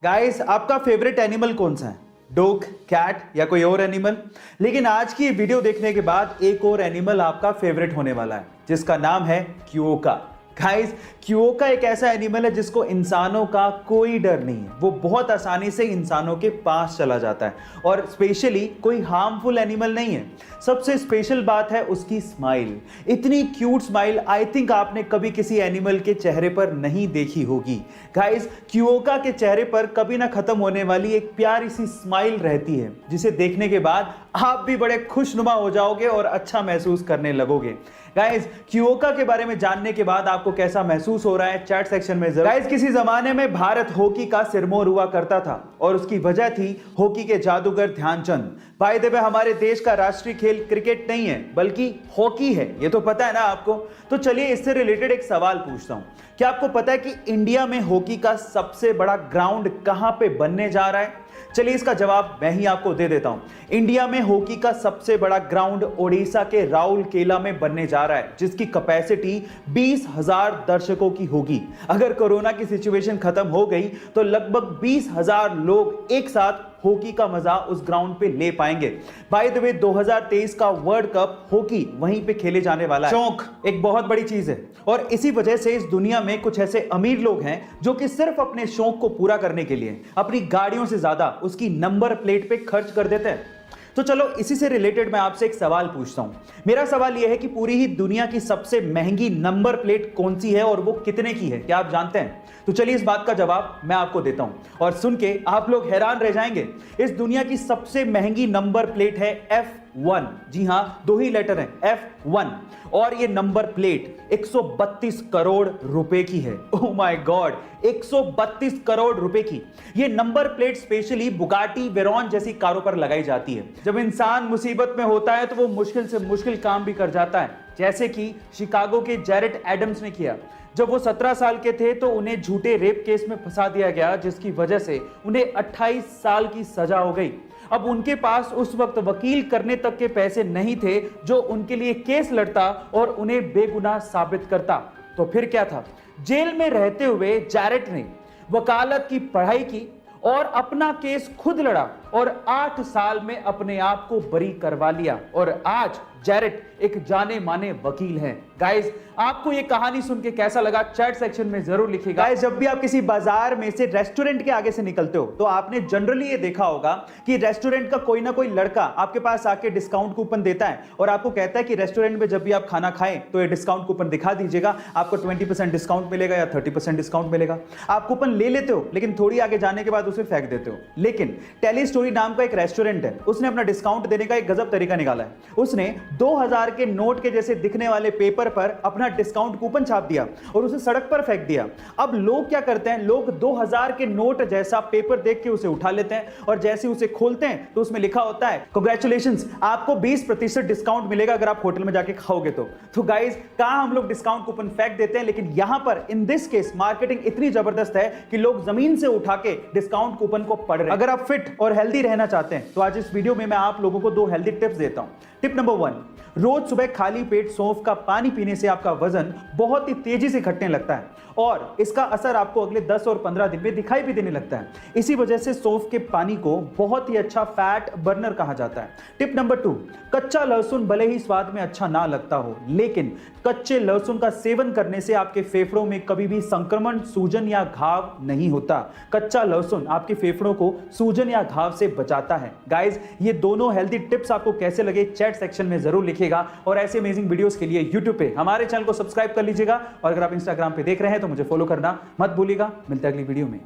Guys, आपका favourite animal कौन सा है? डॉग, कैट या कोई और एनिमल? लेकिन आज की ये वीडियो देखने के बाद एक और एनिमल आपका फेवरेट होने वाला है, जिसका नाम है क्यूओका। गाइस, क्यूओका एक ऐसा एनिमल है जिसको इंसानों का कोई डर नहीं है। वो बहुत आसानी से इंसानों के पास चला जाता है और स्पेशली कोई हार्मफुल एनिमल नहीं है। सबसे स्पेशल बात है उसकी स्माइल। इतनी क्यूट स्माइल आई थिंक आपने कभी किसी एनिमल के चेहरे पर नहीं देखी होगी। गाइस, क्यूओका के चेहरे पर कभी ना खत्म होने वाली एक प्यारी सी स्माइल रहती है, जिसे देखने के बाद आप भी बड़े खुशनुमा हो जाओगे और अच्छा महसूस करने लगोगे। गाइस, क्यूओका के बारे में जानने के बाद आपको कैसा महसूस हो रहा है चैट सेक्शन में जरूर। गाइस, किसी जमाने में भारत हॉकी का सिरमौर हुआ करता था और उसकी वजह थी हॉकी के जादूगर ध्यानचंद। बाय द वे, हमारे देश का राष्ट्रीय खेल क्रिकेट नहीं है बल्कि हॉकी है, ये तो पता है ना आपको। तो चलिए इससे रिलेटेड एक सवाल पूछता हूं। क्या आपको पता है कि इंडिया में हॉकी का सबसे बड़ा ग्राउंड कहां पे बनने जा रहा है? चलिए इसका जवाब मैं ही आपको दे देता हूं। इंडिया में हॉकी का सबसे बड़ा ग्राउंड ओडिशा के राउरकेला में बनने जा रहा है, जिसकी कैपेसिटी 20,000 दर्शकों की होगी। अगर कोरोना की सिचुएशन खत्म हो गई तो लगभग 20,000 लोग एक साथ हॉकी का मजा उस ग्राउंड पे ले पाएंगे। बाय द वे, 2023 का वर्ल्ड कप हॉकी वहीं पे खेले जाने वाला है। शौक एक बहुत बड़ी चीज है और इसी वजह से इस दुनिया में कुछ ऐसे अमीर लोग हैं जो कि सिर्फ अपने शौक को पूरा करने के लिए अपनी गाड़ियों से ज्यादा उसकी नंबर प्लेट पे खर्च कर देते हैं। तो चलो इसी से रिलेटेड मैं आपसे एक सवाल पूछता हूं। मेरा सवाल यह है कि पूरी ही दुनिया की सबसे महंगी नंबर प्लेट कौन सी है और वो कितने की है? क्या आप जानते हैं? तो चलिए इस बात का जवाब मैं आपको देता हूं और सुन के आप लोग हैरान रह जाएंगे। इस दुनिया की सबसे महंगी नंबर प्लेट है F1। जी हां, दो ही लेटर हैं, F1। और ये नंबर प्लेट 132 करोड़ रुपए की है। ओह माय गॉड, 132 करोड़ रुपए की ये number plate specially Bugatti Veyron जैसी कारों पर लगाई जाती है। जब इंसान मुसीबत में होता है तो वो मुश्किल से मुश्किल काम भी कर जाता है, जैसे कि शिकागो के जैरेट एडम्स ने किया। जब वो 17 साल के थे तो उन्हें झूठे रेप केस में फंसा दिया गया, जिसकी वजह से उन्हें 28 साल की सजा हो गई। अब उनके पास उस वक्त वकील करने तक के पैसे नहीं थे जो उनके लिए केस लड़ता और उन्हें बेगुनाह साबित करता। तो फिर क्या था? जेल में रहते हुए जैरेट ने वकालत की पढ़ाई की और अपना केस खुद लड़ा और 8 साल में अपने आप को बरी करवा लिया और आज जैरेट एक जाने माने वकील हैं। गाइस, आपको ये कहानी सुन के कैसा लगा चैट सेक्शन में जरूर लिखिएगा। गाइस, जब भी आप किसी बाजार में से रेस्टोरेंट के आगे से निकलते हो तो आपने जनरली ये देखा होगा कि रेस्टोरेंट का कोई ना कोई लड़का आपके पास आके डिस्काउंट कूपन देता है और आपको कहता है कि रेस्टोरेंट में जब भी आप खाना खाएं तो ये डिस्काउंट कूपन दिखा दीजिएगा, आपको 20% डिस्काउंट मिलेगा या 30% डिस्काउंट मिलेगा। आप कूपन ले लेते हो लेकिन थोड़ी आगे जाने के बाद उसे फेंक देते हो। लेकिन टेली स्टोरी नाम का एक रेस्टोरेंट है, उसने अपना डिस्काउंट देने का एक गजब तरीका निकाला है। उसने 2000 के नोट के जैसे दिखने वाले पेपर पर अपना डिस्काउंट कूपन छाप दिया और उसे सड़क पर फेंक दिया। अब लोग क्या करते हैं? लोग 2000 के नोट जैसा पेपर देख के उसे उठा लेते हैं और जैसे उसे खोलते हैं तो उसमें लिखा होता है, कांग्रेचुलेशंस, आपको 20% डिस्काउंट मिलेगा अगर आप होटल में जाके खाओगे तो गाइस, कहां हम लोग डिस्काउंट कूपन फेंक देते हैं, लेकिन यहां पर इन दिस केस मार्केटिंग इतनी जबरदस्त है कि लोग जमीन से उठा के डिस्काउंट कूपन को पढ़ रहे हैं। अगर आप फिट और हेल्दी रहना चाहते हैं तो आज इस वीडियो में मैं आप लोगों को 2 हेल्दी टिप्स देता हूं। टिप नंबर 1, रोज सुबह खाली पेट सौंफ का पानी पीने से आपका वजन बहुत ही तेजी से घटने लगता है और इसका असर आपको अगले 10 और 15 दिन में दिखाई भी देने लगता है। इसी वजह से सौंफ के पानी को बहुत ही अच्छा फैट बर्नर कहा जाता है। टिप नंबर 2, कच्चा लहसुन भले ही स्वाद में अच्छा ना लगता हो, लेकिन कच्चे लहसुन का सेवन करने से आपके फेफड़ों में कभी भी संक्रमण, सूजन या घाव नहीं होता। कच्चा लहसुन आपके फेफड़ों को सूजन या घाव से बचाता है। गाइस, ये दोनों हेल्दी टिप्स आपको कैसे लगे चैट सेक्शन में जरूर लिखिएगा और ऐसे अमेजिंग वीडियोस के लिए यूट्यूब पे हमारे चैनल को सब्सक्राइब कर लीजिएगा और अगर आप इंस्टाग्राम पे देख रहे हैं तो मुझे फॉलो करना मत भूलिएगा। मिलते हैं अगली वीडियो में।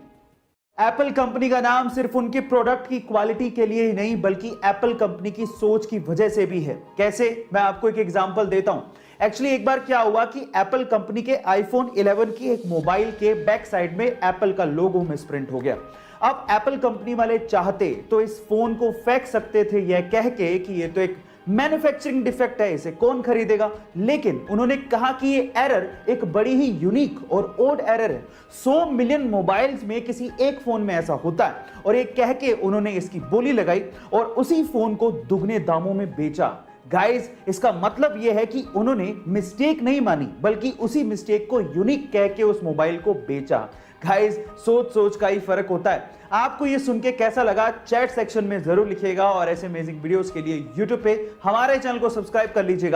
एप्पल कंपनी का नाम सिर्फ उनके प्रोडक्ट की क्वालिटी के लिए ही नहीं बल्कि एप्पल कंपनी की सोच की वजह से भी है। कैसे? मैं आपको एक एग्जांपल देता हूं। एक्चुअली एक बार क्या हुआ कि एप्पल कंपनी के आईफोन 11 की एक मोबाइल के बैक साइड में एप्पल का लोगो मिसप्रिंट हो गया। अब एप्पल कंपनी वाले चाहते तो इस फोन को फेंक सकते थे यह कह के कि ये तो एक मैन्युफैक्चरिंग डिफेक्ट है, इसे कौन खरीदेगा, लेकिन उन्होंने कहा कि ये एरर एक बड़ी ही यूनिक और ओड एरर है। 100 मिलियन मोबाइल्स में किसी एक फोन में ऐसा होता है और ये कह के उन्होंने इसकी बोली लगाई और उसी फोन को दुगने दामों में बेचा। गाइस इसका मतलब यह है कि उन्होंने मिस्टेक नहीं मानी बल्कि उसी मिस्टेक को यूनिक कह के उस मोबाइल को बेचा। गाइस सोच सोच का ही फर्क होता है। आपको ये सुन के कैसा लगा चैट सेक्शन में जरूर लिखिएगा और ऐसे अमेजिंग वीडियोस के लिए YouTube पे हमारे चैनल को सब्सक्राइब कर लीजिएगा।